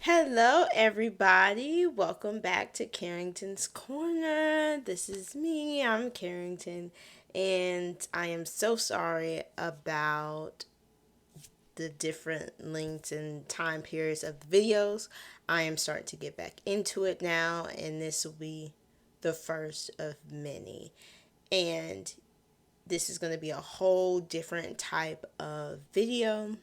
Hello, everybody. Welcome back to Carrington's Corner. This is me. I'm Carrington, and I am so sorry about the different lengths and time periods of the videos. I am starting to get back into it now, and this will be the first of many. And this is going to be a whole different type of video.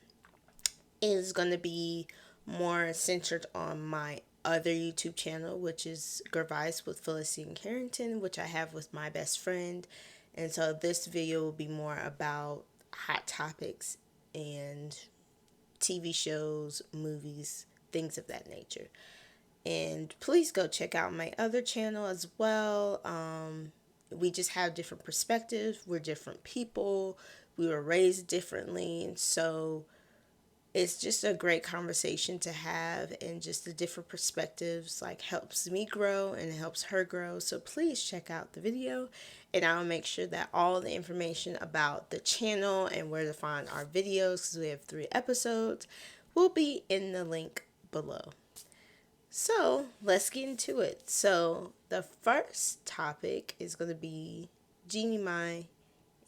It is going to be more centered on my other YouTube channel, which is Gervais with Felicity and Carrington, which I have with my best friend. And so this video will be more about hot topics and TV shows, movies, things of that nature. And please go check out my other channel as well. We just have different perspectives. We're different people. We were raised differently. And so it's just a great conversation to have, and just the different perspectives like helps me grow and it helps her grow. So please check out the video, and I'll make sure that all the information about the channel and where to find our videos, because we have 3 episodes, will be in the link below. So let's get into it. So the first topic is going to be Jeanie Mai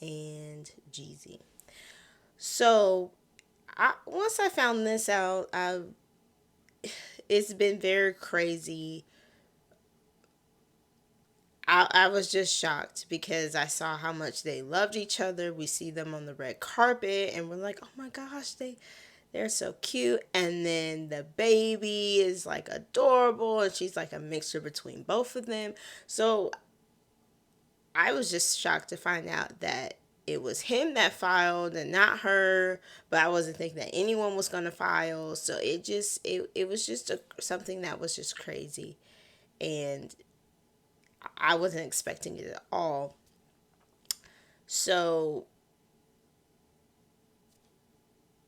and Jeezy. So once I found this out, it's been very crazy. I was just shocked because I saw how much they loved each other. We see them on the red carpet, and we're like, oh my gosh, they're so cute. And then the baby is like adorable, and she's like a mixture between both of them. So I was just shocked to find out that it was him that filed and not her, but I wasn't thinking that anyone was going to file. So it was just something that was just crazy, and I wasn't expecting it at all. So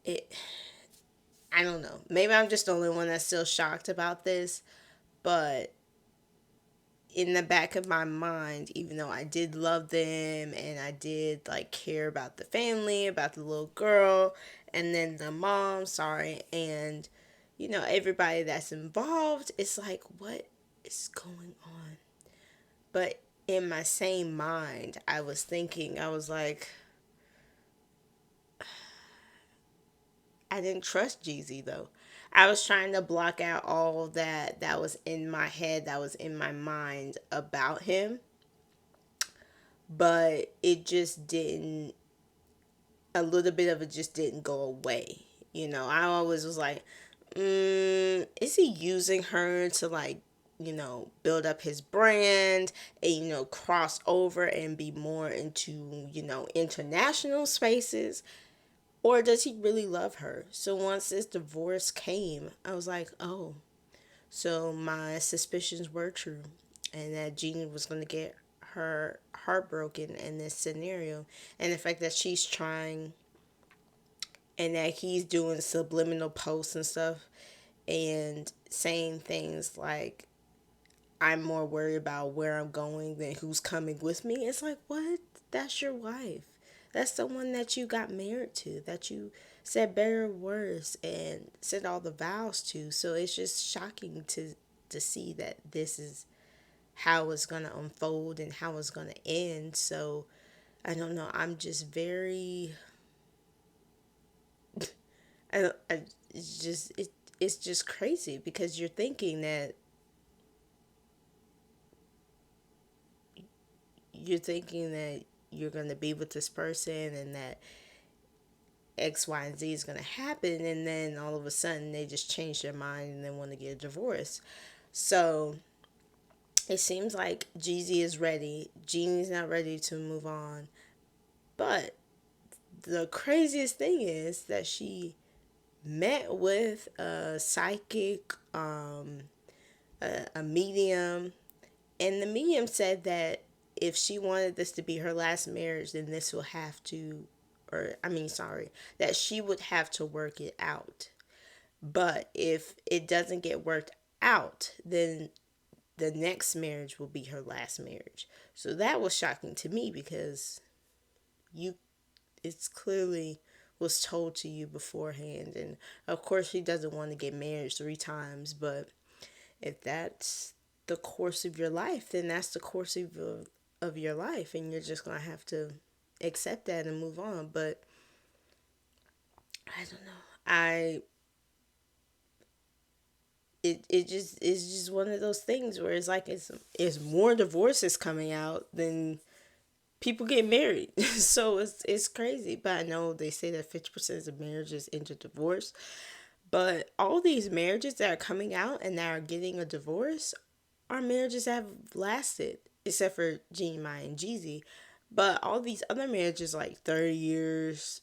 it I don't know. Maybe I'm just the only one that's still shocked about this, but in the back of my mind, even though I did love them and I did like care about the family, about the little girl, and then the mom, sorry, and everybody that's involved, it's like, what is going on? But in my same mind, I was thinking, I was like, I didn't trust Jeezy though. I was trying to block out all that was in my head, that was in my mind about him, but it just didn't. A little bit of it just didn't go away. I always was like, is he using her to like, build up his brand and cross over and be more into international spaces? Or does he really love her? So once this divorce came, I was like, oh, so my suspicions were true, and that Jeannie was going to get her heartbroken in this scenario. And the fact that she's trying, and that he's doing subliminal posts and stuff and saying things like, I'm more worried about where I'm going than who's coming with me. It's like, what? That's your wife. That's someone that you got married to, that you said better words and said all the vows to. So it's just shocking to see that this is how it's gonna unfold and how it's gonna end. So I don't know. I'm just very. I it's just crazy because you're thinking that you're going to be with this person and that X, Y, and Z is going to happen, and then all of a sudden they just change their mind and they want to get a divorce. So it seems like Jeezy is ready. Jeannie's not ready to move on. But the craziest thing is that she met with a psychic, a medium, and the medium said that if she wanted this to be her last marriage, then this will have to, or I mean, sorry, that she would have to work it out. But if it doesn't get worked out, then the next marriage will be her last marriage. So that was shocking to me because you, it's clearly was told to you beforehand. And of course, she doesn't want to get married 3 times, but if that's the course of your life, then that's the course of your life, and you're just gonna have to accept that and move on. But I don't know. It's just one of those things where it's like it's more divorces coming out than people get married. So it's crazy. But I know they say that 50% of marriages end in divorce. But all these marriages that are coming out and that are getting a divorce are marriages that have lasted, except for Jeanie Mai and Jeezy. But all these other marriages, like 30 years,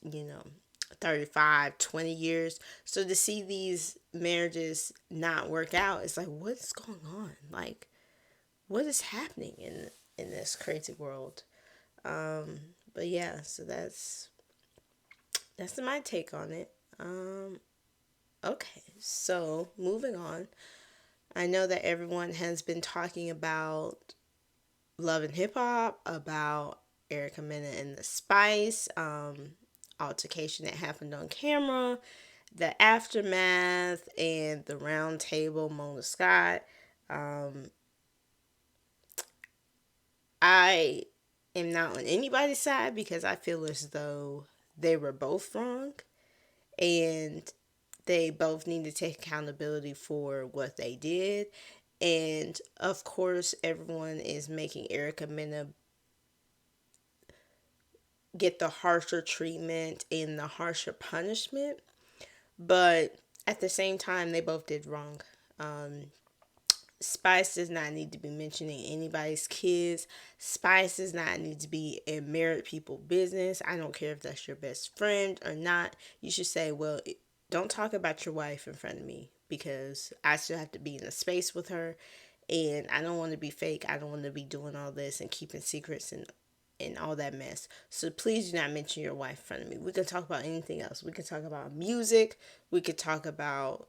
35, 20 years. So to see these marriages not work out, it's like, what's going on? Like, what is happening in this crazy world? But yeah, so that's my take on it. Okay, so moving on. I know that everyone has been talking about Love and Hip Hop, about Erica Mena and the Spice, altercation that happened on camera, the aftermath, and the round table, Mona Scott. Um, I am not on anybody's side because I feel as though they were both wrong and they both need to take accountability for what they did. And of course, everyone is making Erica Mena get the harsher treatment and the harsher punishment. But at the same time, they both did wrong. Um, Spice does not need to be mentioning anybody's kids. Spice does not need to be in married people business. I don't care if that's your best friend or not. You should say, well, don't talk about your wife in front of me because I still have to be in a space with her and I don't want to be fake. I don't want to be doing all this and keeping secrets and all that mess. So please do not mention your wife in front of me. We can talk about anything else. We can talk about music. We could talk about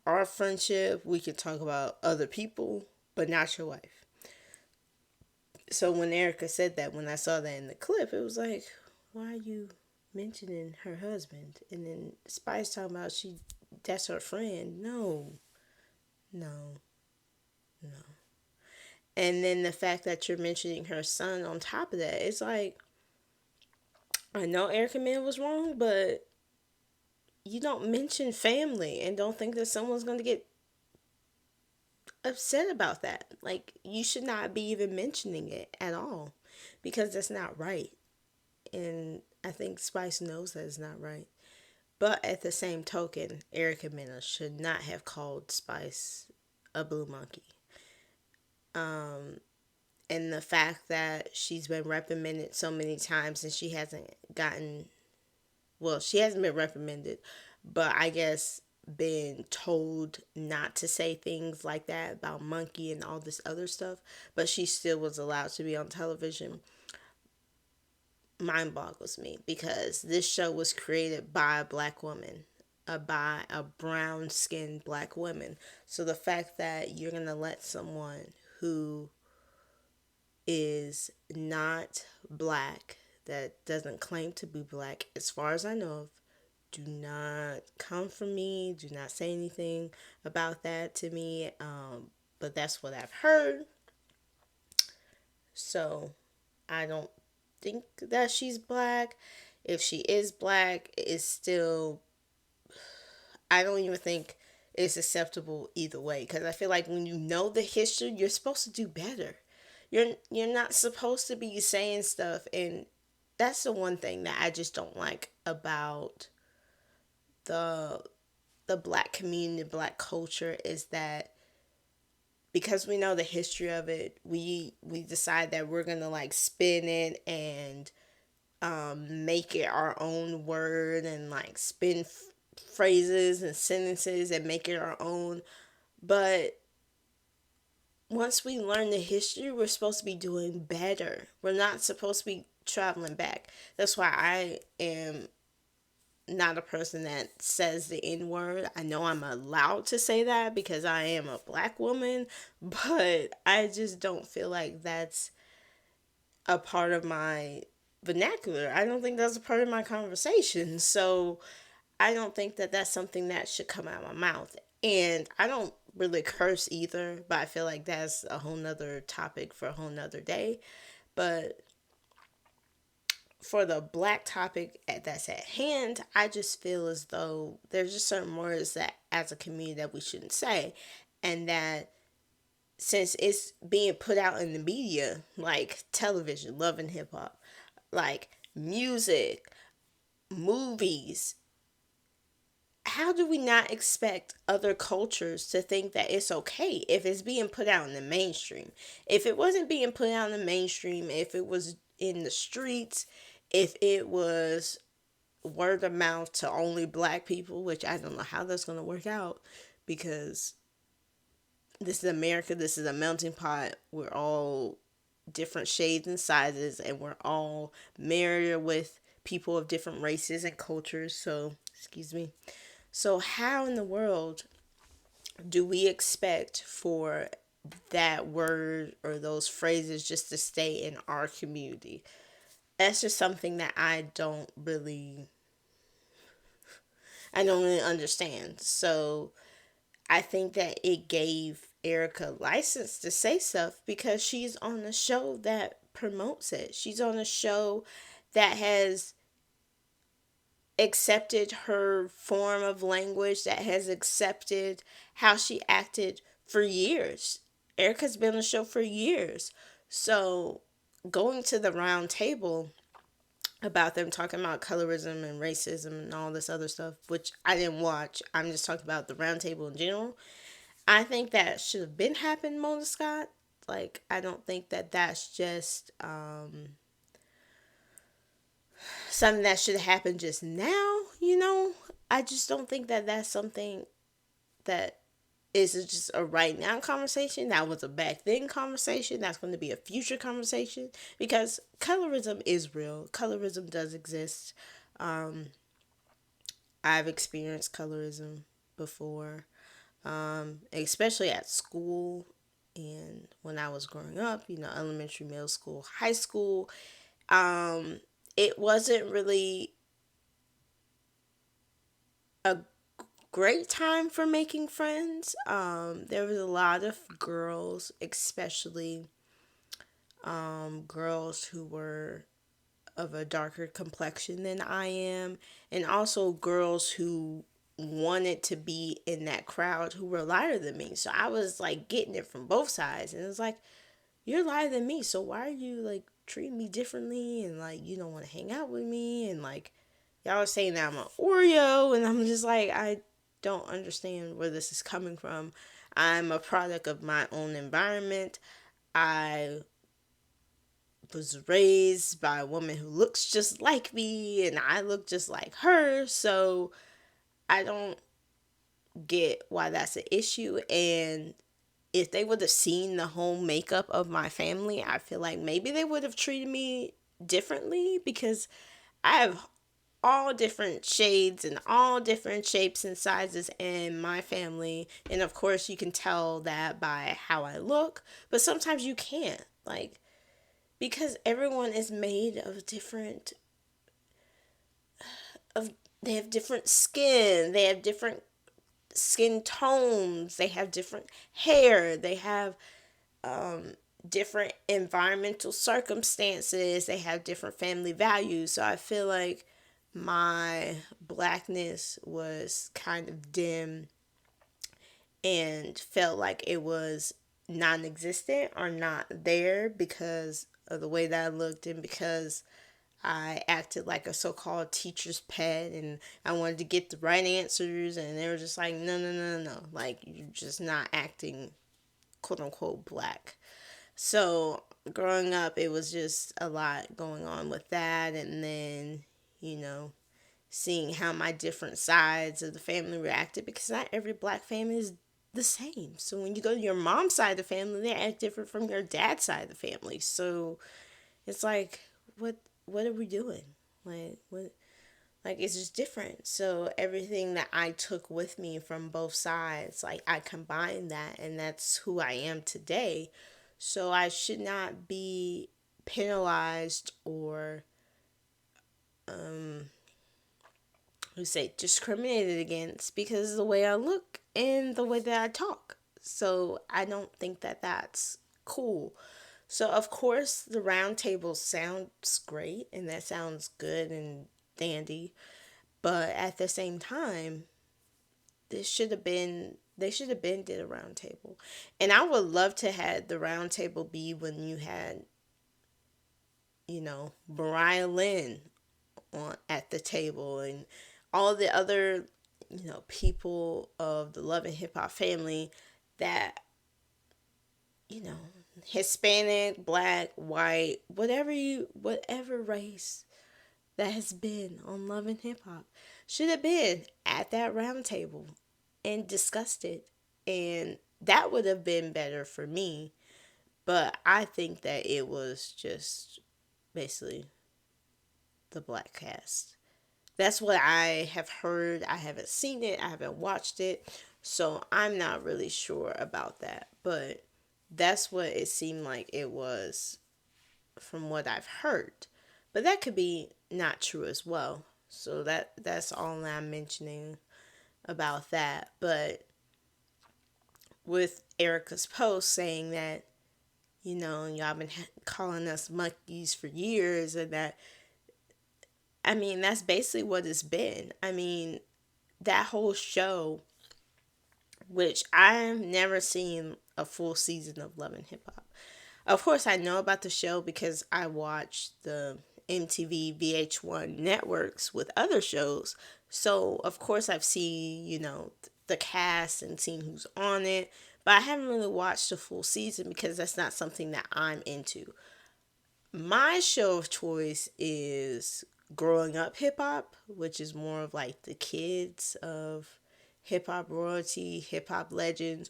our friendship. We could talk about other people, but not your wife. So when Erica said that, when I saw that in the clip, it was like, why are you mentioning her husband? And then Spice talking about that's her friend. No, no, no. And then the fact that you're mentioning her son on top of that, it's like, I know Erica Man was wrong, but you don't mention family and don't think that someone's going to get upset about that. Like, you should not be even mentioning it at all because that's not right. And I think Spice knows that it's not right. But at the same token, Erica Mena should not have called Spice a blue monkey. And the fact that she's been reprimanded so many times and she hasn't gotten, well, she hasn't been reprimanded, but I guess been told not to say things like that about Monkey and all this other stuff, but she still was allowed to be on television, mind boggles me because this show was created by a black woman, by a brown skinned black woman. So the fact that you're going to let someone who is not black, that doesn't claim to be black, as far as I know of, do not come for me. Do not say anything about that to me. But that's what I've heard. So I don't think that she's black. If she is black, it's still, I don't even think it's acceptable either way. Because I feel like when you know the history, you're supposed to do better. You're not supposed to be saying stuff, and that's the one thing that I just don't like about the black community, black culture, is that because we know the history of it, we decide that we're gonna like spin it and make it our own word and like spin phrases and sentences and make it our own. But once we learn the history, we're supposed to be doing better. We're not supposed to be traveling back. That's why I am not a person that says the N word. I know I'm allowed to say that because I am a black woman, but I just don't feel like that's a part of my vernacular. I don't think that's a part of my conversation. So I don't think that that's something that should come out of my mouth. And I don't really curse either, but I feel like that's a whole nother topic for a whole nother day. But for the black topic that's at hand, I just feel as though there's just certain words that as a community that we shouldn't say. And that since it's being put out in the media, like television, love and hip hop, like music, movies, how do we not expect other cultures to think that it's okay if it's being put out in the mainstream? If it wasn't being put out in the mainstream, if it was in the streets, if it was word of mouth to only black people, which I don't know how that's going to work out because this is America, this is a melting pot. We're all different shades and sizes, and we're all married with people of different races and cultures. So, excuse me. So, how in the world do we expect for that word or those phrases just to stay in our community? That's just something that I don't really understand. So, I think that it gave Erica license to say stuff because she's on a show that promotes it. She's on a show that has accepted her form of language, that has accepted how she acted for years. Erica's been on the show for years. So going to the round table about them talking about colorism and racism and all this other stuff, which I didn't watch. I'm just talking about the round table in general. I think that should have been happened, Mona Scott. Like, I don't think that that's just something that should happen just now, you know? I just don't think that that's something that is just a right now conversation. That was a back then conversation. That's going to be a future conversation because colorism is real. Colorism does exist. Um, I've experienced colorism before, especially at school and when I was growing up, elementary, middle school, high school. Um, it wasn't really a great time for making friends. There was a lot of girls, especially girls who were of a darker complexion than I am, and also girls who wanted to be in that crowd who were lighter than me. So I was like getting it from both sides, and it was like, you're lighter than me, so why are you like treating me differently and like you don't want to hang out with me and like y'all are saying that I'm an Oreo, and I'm just like, I don't understand where this is coming from. I'm a product of my own environment. I was raised by a woman who looks just like me, and I look just like her, so I don't get why that's an issue. And if they would have seen the whole makeup of my family, I feel like maybe they would have treated me differently because I have all different shades and all different shapes and sizes in my family. And of course, you can tell that by how I look, but sometimes you can't. Like, because everyone is made of of they have different skin, they have different skin tones, they have different hair, they have different environmental circumstances, they have different family values. So I feel like my blackness was kind of dim and felt like it was non existent or not there because of the way that I looked and because I acted like a so called teacher's pet and I wanted to get the right answers, and they were just like, no, no, no, no, no. Like, you're just not acting quote unquote black. So growing up, it was just a lot going on with that. And then, you know, seeing how my different sides of the family reacted because not every black family is the same. So when you go to your mom's side of the family, they act different from your dad's side of the family. So it's like, what are we doing? Like what? Like it's just different. So everything that I took with me from both sides, like I combined that, and that's who I am today. So I should not be penalized or who say discriminated against because of the way I look and the way that I talk. So I don't think that that's cool. So of course the round table sounds great and that sounds good and dandy, but at the same time, this should have been they should have been did a round table. And I would love to have the round table be when you had, Mariah Lynn on at the table and all the other, people of the Love and Hip Hop family that, you know, Hispanic, black, white, whatever race that has been on Love and Hip Hop should have been at that round table and discussed it. And that would have been better for me. But I think that it was just basically the black cast. That's what I have heard. I haven't seen it, I haven't watched it. So I'm not really sure about that. But that's what it seemed like it was from what I've heard. But that could be not true as well. So that's all I'm mentioning about that. But with Erica's post saying that, y'all been calling us monkeys for years, and that, I mean, that's basically what it's been. I mean, that whole show, which I've never seen a full season of Love and Hip Hop. Of course, I know about the show because I watched the MTV VH1 networks with other shows. So, of course, I've seen, the cast and seen who's on it. But I haven't really watched the full season because that's not something that I'm into. My show of choice is Growing Up Hip Hop, which is more of like the kids of hip hop royalty, hip hop legends,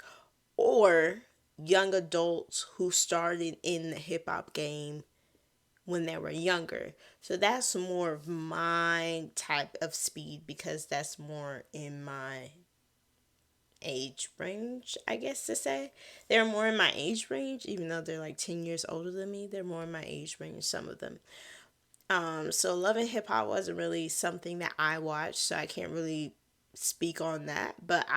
or young adults who started in the hip hop game when they were younger. So that's more of my type of speed because that's more in my age range, I guess to say. They're more in my age range, even though they're like 10 years older than me. They're more in my age range, some of them. So Love and Hip Hop wasn't really something that I watched, so I can't really speak on that. But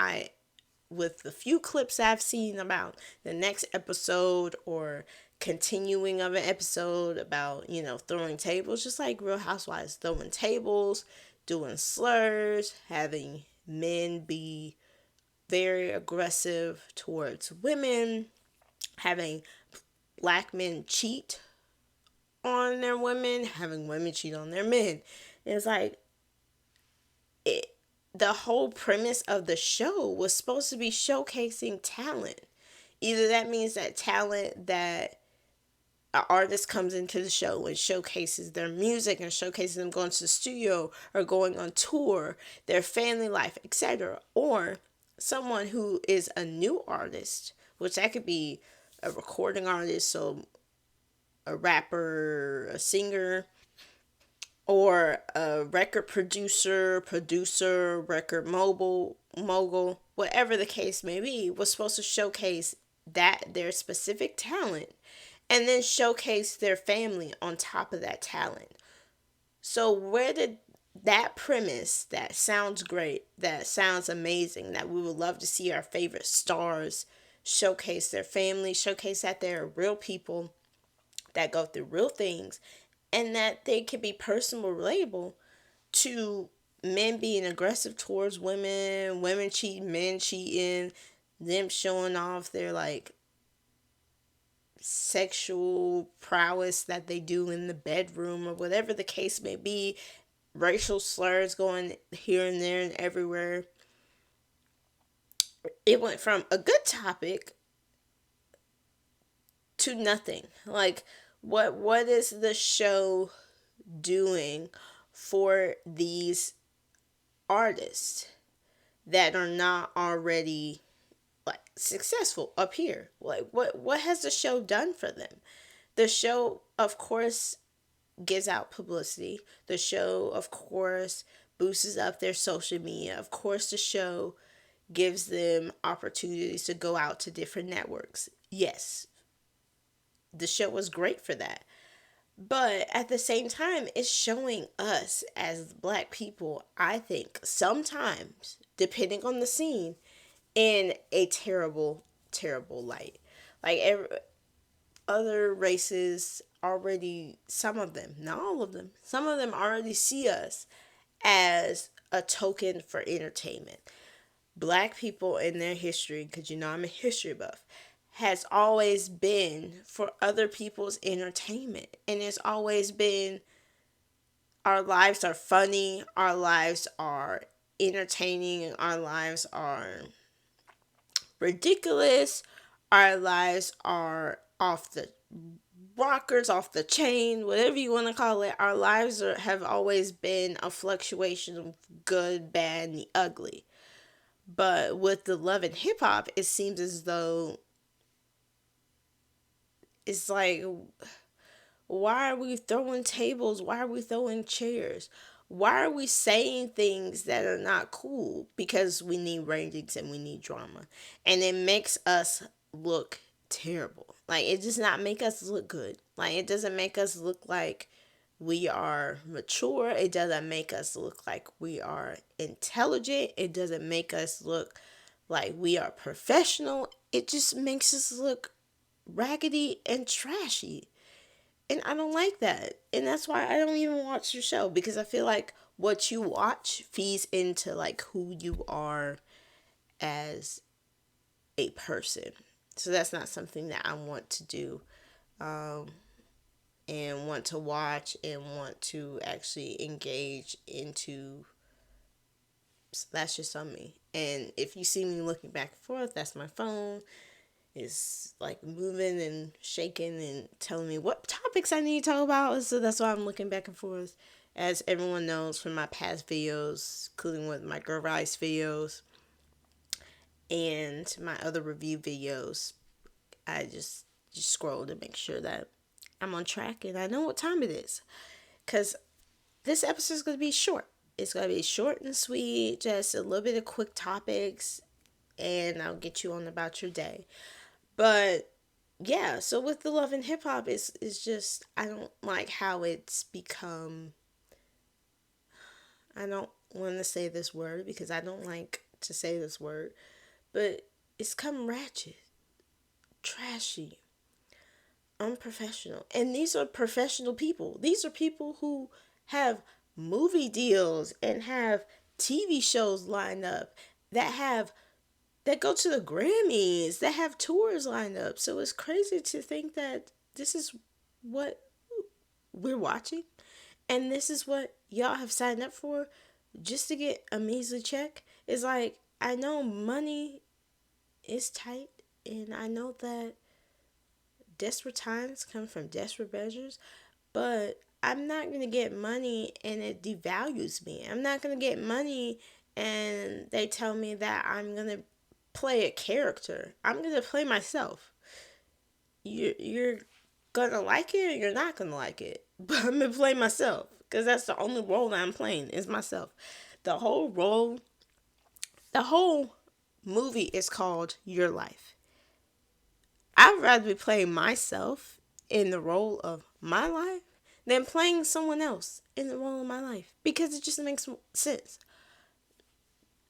with the few clips I've seen about the next episode or continuing of an episode about, throwing tables, just like Real Housewives, throwing tables, doing slurs, having men be very aggressive towards women, having black men cheat on their women, having women cheat on their men. It's like it, the whole premise of the show was supposed to be showcasing talent. Either that means that talent that an artist comes into the show and showcases their music and showcases them going to the studio or going on tour, their family life, etc. Or someone who is a new artist, which that could be a recording artist, so a rapper, a singer, or a record producer, record mogul, whatever the case may be, was supposed to showcase that their specific talent and then showcase their family on top of that talent. So where did that premise that sounds great, that sounds amazing, that we would love to see our favorite stars showcase their family, showcase that they're real people that go through real things, and that they can be personal, relatable, to men being aggressive towards women, women cheating, men cheating, them showing off their like sexual prowess that they do in the bedroom or whatever the case may be, racial slurs going here and there and everywhere. It went from a good topic to nothing. Like what is the show doing for these artists that are not already like successful up here? Like what has the show done for them? The show, of course, gives out publicity. The show, of course, boosts up their social media. Of course, the show gives them opportunities to go out to different networks. Yes, the show was great for that. But at the same time, it's showing us as black people, I think, sometimes, depending on the scene, in a terrible, terrible light. Like other races already, some of them, not all of them, some of them already see us as a token for entertainment. Black people in their history, because you know I'm a history buff, has always been for other people's entertainment. And it's always been our lives are funny, our lives are entertaining, our lives are ridiculous, our lives are off the rockers, off the chain, whatever you want to call it. Our lives have always been a fluctuation of good, bad, and the ugly. But with the love and hip hop, it seems as though it's like, why are we throwing tables? Why are we throwing chairs? Why are we saying things that are not cool? Because we need ratings and we need drama. And it makes us look terrible. Like, it does not make us look good. Like, it doesn't make us look like we are mature. It doesn't make us look like we are intelligent. It doesn't make us look like we are professional. It just makes us look raggedy and trashy. And I don't like that. And that's why I don't even watch your show, because I feel like what you watch feeds into like who you are as a person. So that's not something that I want to do, and want to watch and want to actually engage into. So that's just on me. And if you see me looking back and forth, that's my phone. It's like moving and shaking and telling me what topics I need to talk about. So that's why I'm looking back and forth. As everyone knows from my past videos, including with my Girl Rice videos and my other review videos, I just scroll to make sure that I'm on track and I know what time it is. Because this episode is going to be short. It's going to be short and sweet, just a little bit of quick topics, and I'll get you on about your day. But yeah, so with the love and hip hop, is just, I don't like how it's become. I don't want to say this word because I don't like to say this word, but it's come ratchet, trashy, unprofessional. And these are professional people. These are people who have movie deals and have TV shows lined up, that have that go to the Grammys, that have tours lined up. So it's crazy to think that this is what we're watching and this is what y'all have signed up for just to get a measly check. It's like, I know money is tight, and I know that desperate times come from desperate measures, but I'm not going to get money and it devalues me. I'm not going to get money and they tell me that I'm going to play a character. I'm going to play myself. You're going to like it or you're not going to like it. But I'm going to play myself because that's the only role that I'm playing is myself. The whole role, the whole movie is called Your Life. I'd rather be playing myself in the role of my life than playing someone else in the role of my life, because it just makes sense.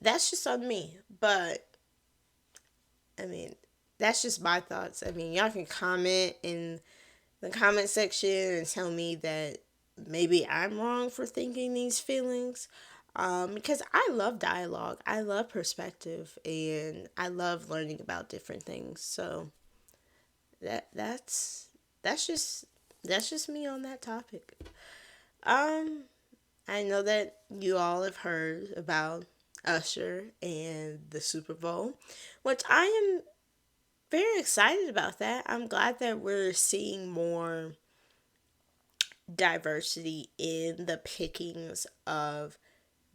That's just on me, but I mean, that's just my thoughts. I mean, y'all can comment in the comment section and tell me that maybe I'm wrong for thinking these feelings. Because I love dialogue, I love perspective, and I love learning about different things. So that that's just that's just me on that topic. Um, I know that you all have heard about Usher and the Super Bowl, which I am very excited about that. I'm glad that we're seeing more diversity in the pickings of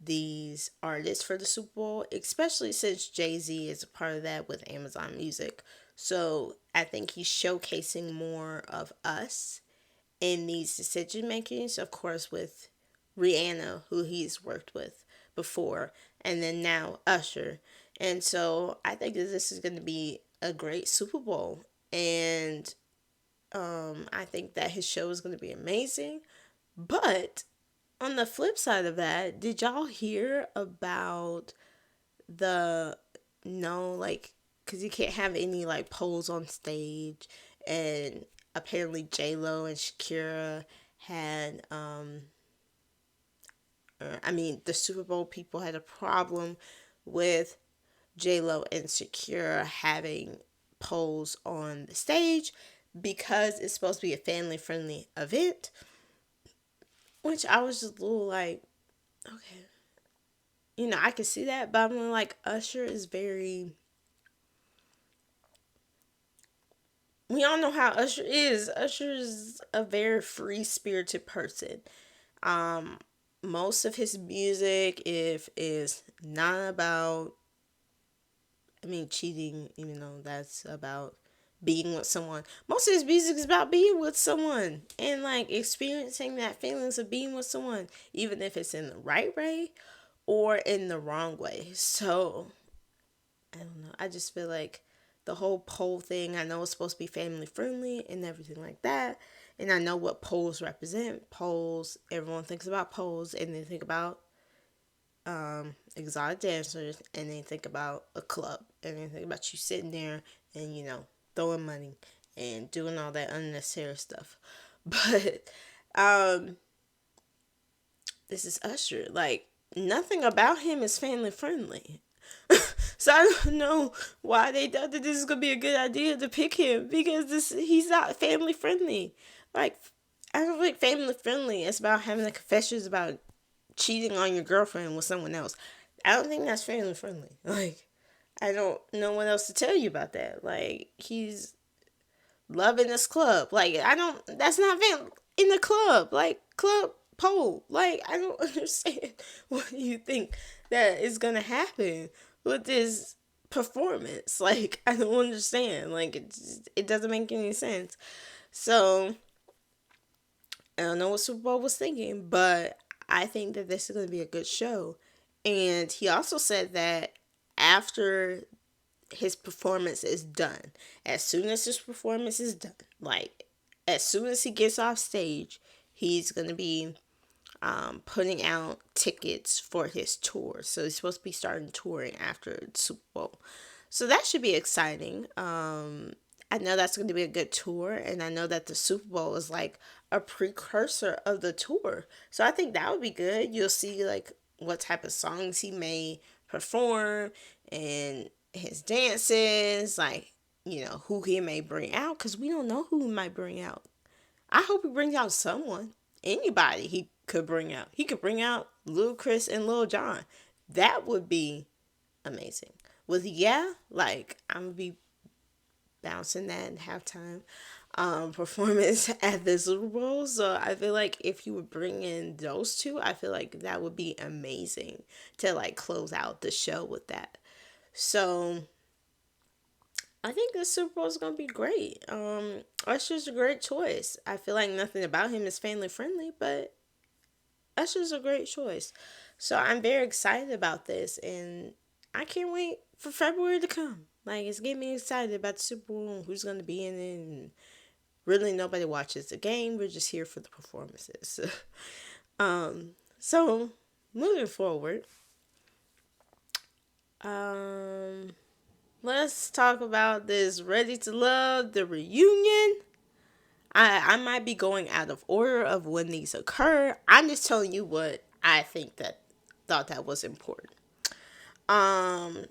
these artists for the Super Bowl, especially since Jay-Z is a part of that with Amazon Music. So I think he's showcasing more of us in these decision makings, of course, with Rihanna, who he's worked with before, and then now Usher. And so I think that this is going to be a great Super Bowl. And I think that his show is going to be amazing. But on the flip side of that, did y'all hear about the no, like, because you can't have any like poles on stage, and apparently J Lo and Shakira had I mean, the Super Bowl people had a problem with J Lo and Shakira having poles on the stage because it's supposed to be a family friendly event, which I was just a little like, okay, I can see that, but I'm like, Usher is very. We all know how Usher is. Usher is a very free spirited person. Um, Most of his music, if is not about, I mean, cheating, even though that's about being with someone. Most of his music is about being with someone and like experiencing that feelings of being with someone, even if it's in the right way or in the wrong way. So I don't know. I just feel like the whole pole thing, I know it's supposed to be family friendly and everything like that. And I know what poles represent. Poles, everyone thinks about poles and they think about exotic dancers and they think about a club and they think about you sitting there and, throwing money and doing all that unnecessary stuff. But um, this is Usher. Like, nothing about him is family friendly. So I don't know why they thought that this is gonna be a good idea to pick him because he's not family friendly. Like, I don't think family friendly is about having the confessions about cheating on your girlfriend with someone else. I don't think that's family friendly. Like, I don't know what else to tell you about that. Like, he's loving this club. Like, I don't. That's not in the club. Like, club pole. Like, I don't understand what you think that is gonna happen with this performance. Like, I don't understand. Like, it doesn't make any sense. So I don't know what Super Bowl was thinking, but I think that this is gonna be a good show. And he also said that after his performance is done. As soon as his performance is done, like as soon as he gets off stage, he's gonna be putting out tickets for his tour. So he's supposed to be starting touring after the Super Bowl. So that should be exciting. I know that's going to be a good tour, and I know that the Super Bowl is like a precursor of the tour. So I think that would be good. You'll see like what type of songs he may perform and his dances, like who he may bring out, because we don't know who he might bring out. I hope he brings out someone, anybody he could bring out. He could bring out Lil Chris and Lil Jon. That would be amazing. With like I'm gonna be bouncing that in halftime performance at the Super Bowl. So I feel like if you would bring in those two, I feel like that would be amazing to like close out the show with that. So I think the Super Bowl is gonna be great. Usher's a great choice. I feel like nothing about him is family friendly, but Usher's a great choice. So I'm very excited about this, and I can't wait for February to come. Like, it's getting me excited about the Super Bowl and who's gonna be in it. And really, nobody watches the game. We're just here for the performances. So moving forward, um, let's talk about this Ready to Love, the reunion. I might be going out of order of when these occur. I'm just telling you what I think that thought that was important. Um,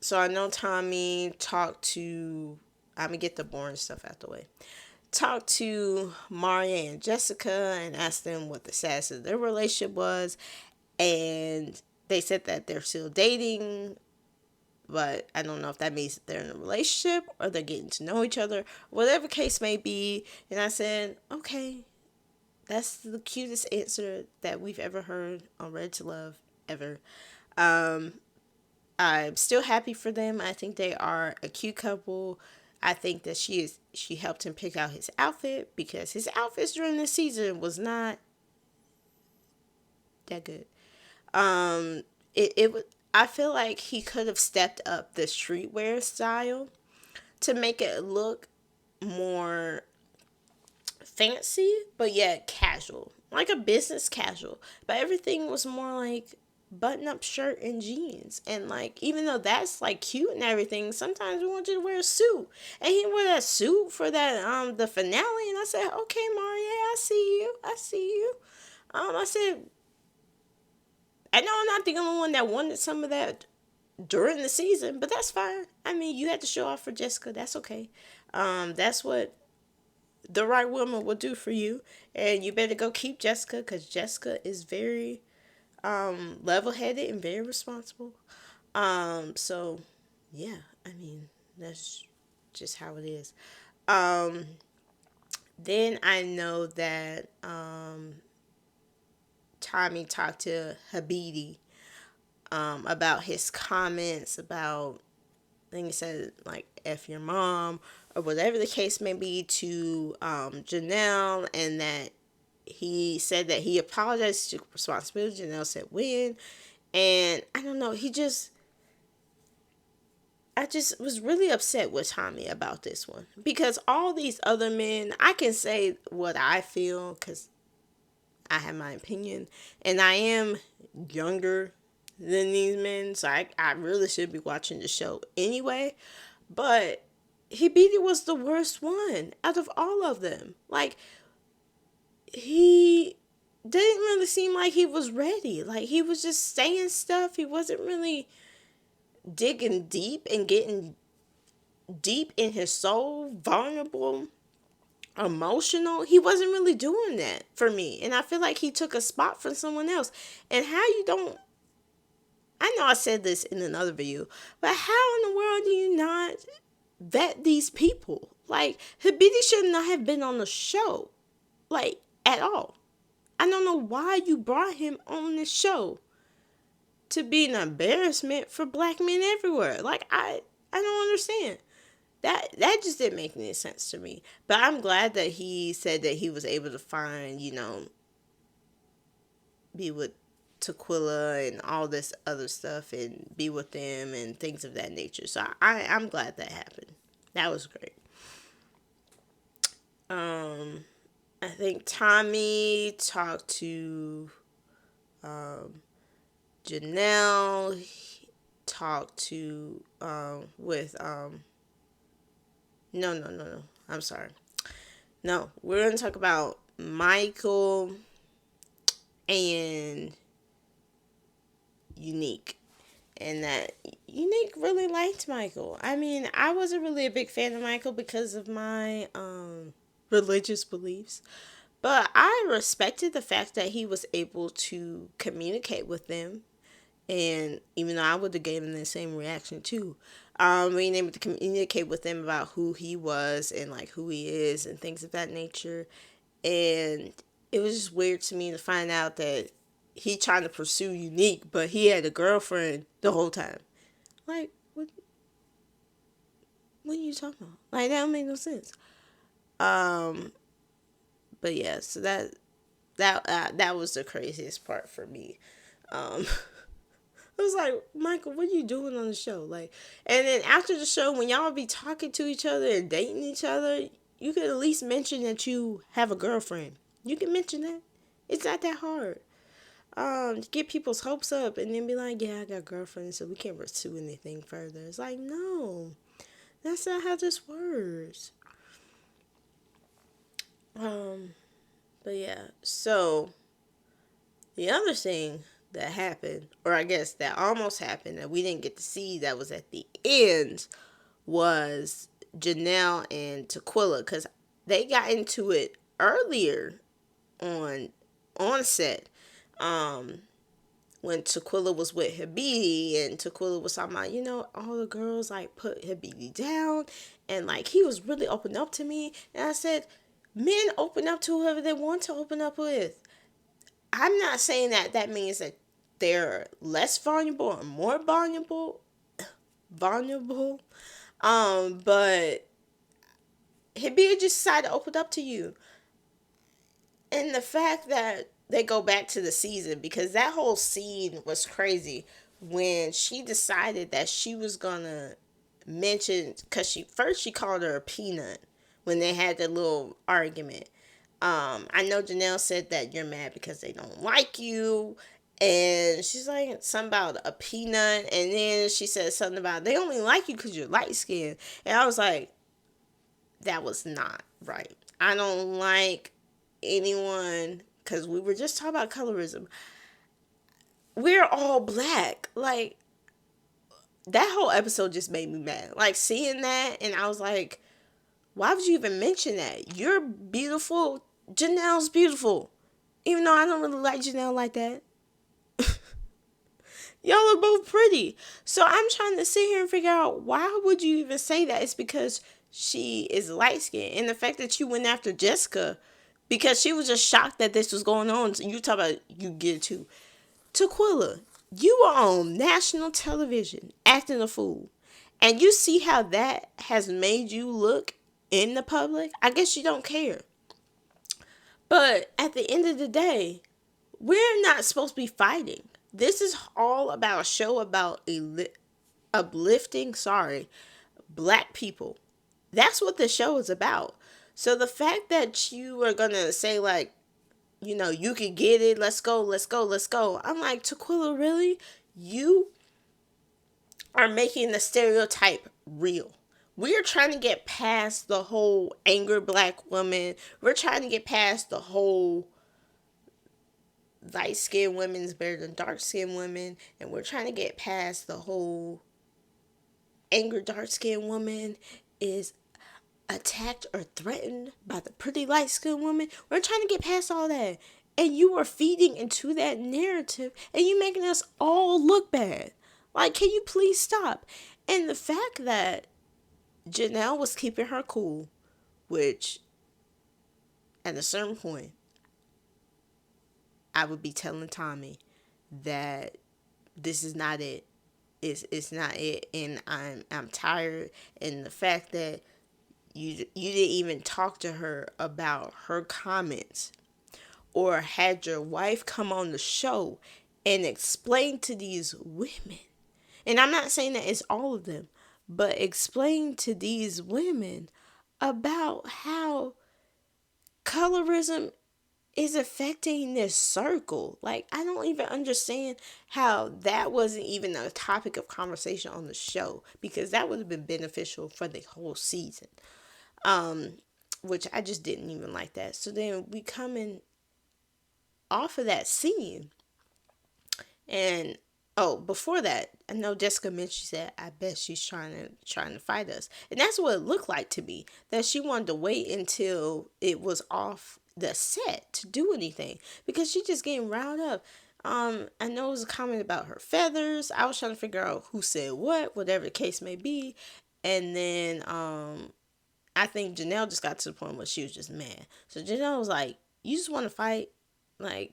so I know Tommy talked to. I'm gonna get the boring stuff out the way. Talked to Maria and Jessica and asked them what the status of their relationship was, and they said that they're still dating, but I don't know if that means that they're in a relationship or they're getting to know each other, whatever case may be. And I said, okay, that's the cutest answer that we've ever heard on Red to Love ever. Um, I'm still happy for them. I think they are a cute couple. I think that she helped him pick out his outfit because his outfits during the season was not that good. Um, it would. I feel like he could have stepped up the streetwear style to make it look more fancy, but yet casual, like a business casual. But everything was more like button up shirt and jeans. And like, even though that's like cute and everything, sometimes we want you to wear a suit. And he wore that suit for that the finale, and I said, okay, Mario, I see you. I see you. I said, I know I'm not the only one that wanted some of that during the season, but that's fine. I mean, you had to show off for Jessica. That's okay. That's what the right woman will do for you. And you better go keep Jessica, because Jessica is very level headed and very responsible. So yeah, I mean, that's just how it is. Um, then I know that Tommy talked to Habidi about his comments about, I think he said like F your mom or whatever the case may be to Janelle, and that he said that he apologized to responsibility. Janelle said when, and I don't know, I just was really upset with Tommy about this one, because all these other men, I can say what I feel because I have my opinion, and I am younger than these men, so I really should be watching the show anyway. But Hibidi was the worst one out of all of them. Like, he didn't really seem like he was ready. Like, he was just saying stuff. He wasn't really digging deep and getting deep in his soul, vulnerable, emotional. He wasn't really doing that for me. And I feel like he took a spot from someone else. And how you don't, I know I said this in another video, but how in the world do you not vet these people? Like, Habiti should not have been on the show, like, at all. I don't know why you brought him on this show to be an embarrassment for black men everywhere. Like, I don't understand. That just didn't make any sense to me. But I'm glad that he said that he was able to find, be with Tequila and all this other stuff and be with them and things of that nature. So I'm glad that happened. That was great. I think Tommy talked to Janelle. He talked to with no. I'm sorry. No, we're gonna talk about Michael and Unique. And that Unique really liked Michael. I mean, I wasn't really a big fan of Michael because of my religious beliefs. But I respected the fact that he was able to communicate with them. And even though I would have given the same reaction too, being able to communicate with them about who he was and like who he is and things of that nature. And it was just weird to me to find out that he trying to pursue Unique, but he had a girlfriend the whole time. Like, what are you talking about? Like, that don't make no sense. Um, but yeah, so that was the craziest part for me. Um, I was like, Michael, what are you doing on the show? Like, and then after the show, when y'all be talking to each other and dating each other, you could at least mention that you have a girlfriend. You can mention that. It's not that hard. Get people's hopes up and then be like, yeah, I got a girlfriend, so we can't pursue anything further. It's like, no, that's not how this works. Um, but yeah, so the other thing that happened, or I guess that almost happened, that we didn't get to see, that was at the end, was Janelle and Tequila, because they got into it earlier on set. When Tequila was with Habidi, and Tequila was talking about, all the girls like put Habidi down, and like he was really open up to me, and I said, men open up to whoever they want to open up with. I'm not saying that means that they're less vulnerable or more vulnerable. But Habib just decided to open up to you. And the fact that they go back to the season, because that whole scene was crazy when she decided that she was gonna mention, because she called her a peanut when they had that little argument. I know Janelle said that you're mad because they don't like you. And she's like something about a peanut. And then she said something about they only like you because you're light skinned. And I was like, that was not right. I don't like anyone, because we were just talking about colorism. We're all black. Like, that whole episode just made me mad. Like, seeing that, and I was like, why would you even mention that? You're beautiful. Janelle's beautiful. Even though I don't really like Janelle like that. Y'all are both pretty. So I'm trying to sit here and figure out, why would you even say that? It's because she is light skinned. And the fact that you went after Jessica because she was just shocked that this was going on. So you talk about you get it too. Tequila, you were on national television acting a fool. And you see how that has made you look in the public? I guess you don't care. But at the end of the day, we're not supposed to be fighting. This is all about a show about uplifting, black people. That's what the show is about. So the fact that you are going to say, like, you can get it, let's go, let's go, let's go. I'm like, Tequila, really? You are making the stereotype real. We are trying to get past the whole angry black woman. We're trying to get past the whole light skinned women's better than dark skinned women. And we're trying to get past the whole angry dark skinned woman is attacked or threatened by the pretty light skinned woman. We're trying to get past all that. And you are feeding into that narrative and you making us all look bad. Like, can you please stop? And the fact that Janelle was keeping her cool, which at a certain point, I would be telling Tommy that this is not it. It's not it, and I'm tired. And the fact that you didn't even talk to her about her comments, or had your wife come on the show and explain to these women. And I'm not saying that it's all of them, but explain to these women about how colorism is affecting this circle. Like, I don't even understand how that wasn't even a topic of conversation on the show, because that would have been beneficial for the whole season. Which I just didn't even like that. So then we coming off of that scene, and before that, I know Jessica mentioned, she said, I bet she's trying to fight us. And that's what it looked like to me. That she wanted to wait until it was off the set to do anything. Because she just getting riled up. I know it was a comment about her feathers. I was trying to figure out who said what, whatever the case may be. And then I think Janelle just got to the point where she was just mad. So Janelle was like, you just want to fight? Like,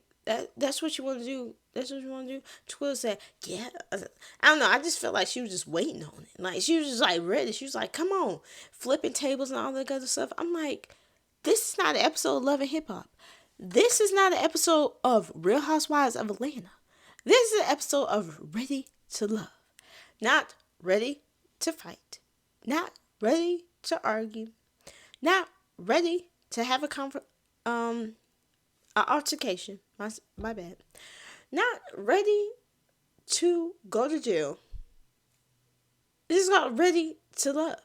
that's what you want to do? That's what you want to do? Twill said, yeah. I don't know. I just felt like she was just waiting on it. Like, she was just like ready. She was like, come on. Flipping tables and all that other stuff. I'm like, this is not an episode of Love and Hip Hop. This is not an episode of Real Housewives of Atlanta. This is an episode of Ready to Love. Not ready to fight. Not ready to argue. Not ready to have an altercation. My bad. Not ready to go to jail. This is not ready to love.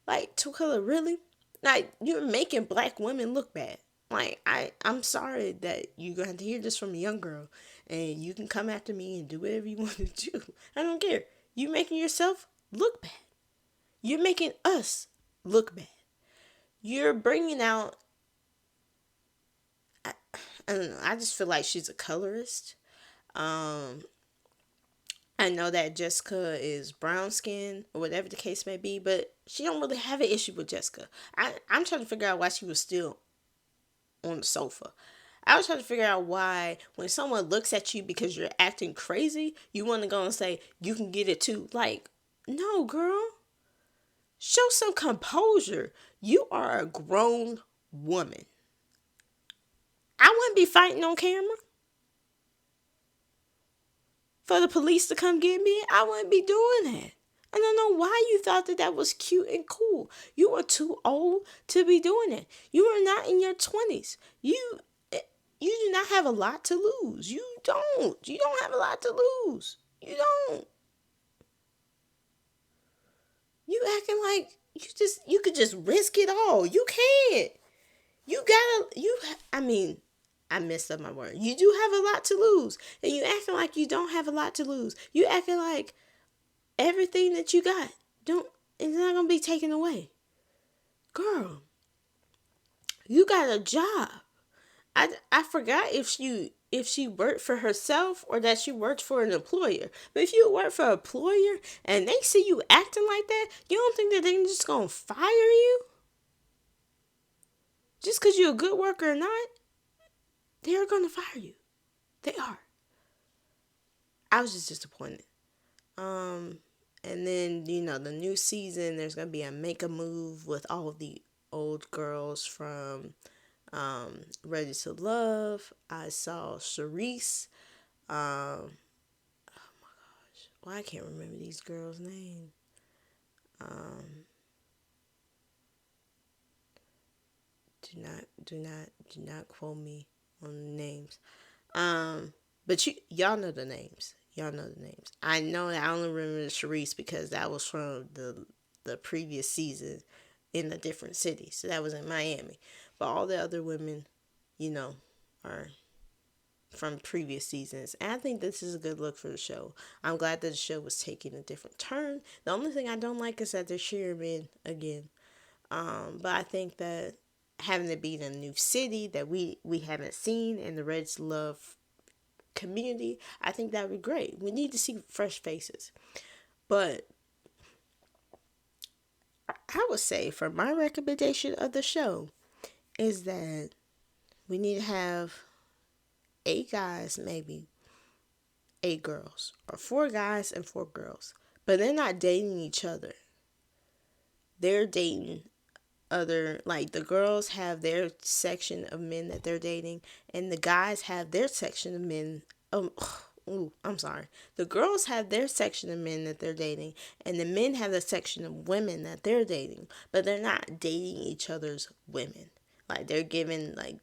Like, Tucola, really? Like, you're making black women look bad. Like, I'm sorry that you're going to have to hear this from a young girl. And you can come after me and do whatever you want to do. I don't care. You're making yourself look bad. You're making us look bad. You're bringing out... I don't know. I just feel like she's a colorist. I know that Jessica is brown skinned or whatever the case may be, but she don't really have an issue with Jessica. I'm trying to figure out why she was still on the sofa. I was trying to figure out why when someone looks at you because you're acting crazy, you want to go and say, you can get it too. Like, no, girl. Show some composure. You are a grown woman. I wouldn't be fighting on camera. For the police to come get me, I wouldn't be doing that. I don't know why you thought that that was cute and cool. You were too old to be doing it. You are not in your 20s. You do not have a lot to lose. You don't. You don't have a lot to lose. You don't. You acting like you could just risk it all. You can't. You gotta you. I mean, I messed up my word. You do have a lot to lose, and you acting like you don't have a lot to lose. You acting like everything that you got don't it's not gonna be taken away. Girl, you got a job. I forgot if she worked for herself or that she worked for an employer. But if you work for an employer and they see you acting like that, you don't think that they're just gonna fire you just because you're a good worker or not? They're gonna fire you. They are. I was just disappointed. Um, and then the new season, there's gonna be a make a move with all of the old girls from Ready to Love. I saw Charisse. Um, I can't remember these girls' name. Um, do not quote me on the names. But y'all know the names. Y'all know the names. I know that I only remember Charisse because that was from the previous season in a different city. So that was in Miami. But all the other women, you know, are from previous seasons. And I think this is a good look for the show. I'm glad that the show was taking a different turn. The only thing I don't like is that they're cheering men again. But I think that having it be in a new city that we haven't seen in the Reds Love community, I think that would be great. We need to see fresh faces. But I would say for my recommendation of the show is that we need to have 8 guys, maybe 8 girls, or 4 guys and 4 girls. But they're not dating each other. They're dating other, like the girls have their section of men that they're dating, and the guys have their section of men. I'm sorry. The girls have their section of men that they're dating, and the men have the section of women that they're dating, but they're not dating each other's women. Like they're given like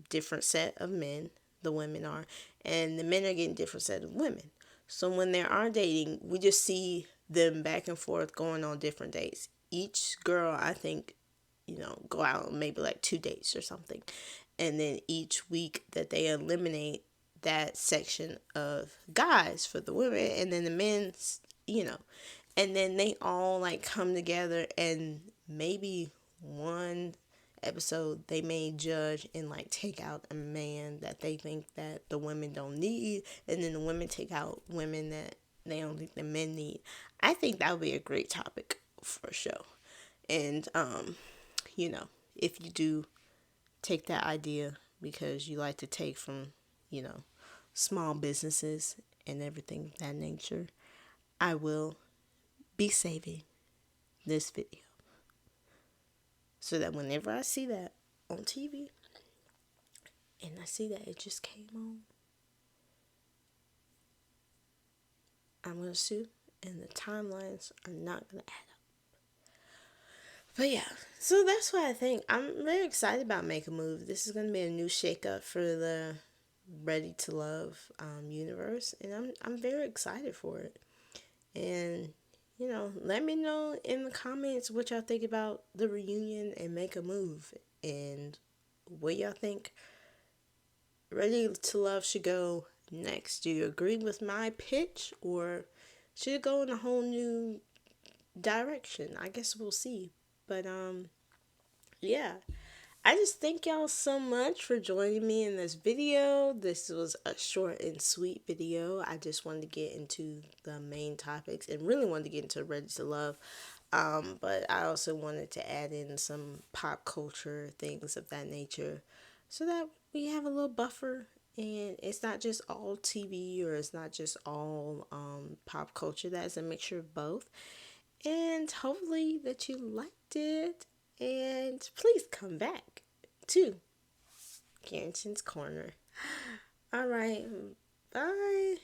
different set of men, the women are, and the men are getting different set of women. So when they are dating, we just see them back and forth going on different dates. Each girl, I think, go out on maybe like 2 dates or something. And then each week that they eliminate that section of guys for the women, and then the men's, and then they all like come together, and maybe one episode they may judge and like take out a man that they think that the women don't need, and then the women take out women that they don't think the men need. I think that would be a great topic for a show. And you know if you do take that idea because you like to take from you know small businesses and everything of that nature, I will be saving this video so that whenever I see that on TV and I see that it just came on, I'm going to sue and the timelines are not going to add up. But yeah, so that's what I think. I'm very excited about Make a Move. This is going to be a new shakeup for the Ready to Love universe, and I'm very excited for it. And let me know in the comments what y'all think about the reunion and Make a Move, and what y'all think Ready to Love should go next. Do you agree with my pitch, or should it go in a whole new direction? I guess we'll see. But yeah. I just thank y'all so much for joining me in this video. This was a short and sweet video. I just wanted to get into the main topics and really wanted to get into Ready to Love. But I also wanted to add in some pop culture things of that nature so that we have a little buffer and it's not just all TV or it's not just all pop culture. That's a mixture of both. And hopefully that you liked it. And please come back to Carrington's Corner. All right. Bye.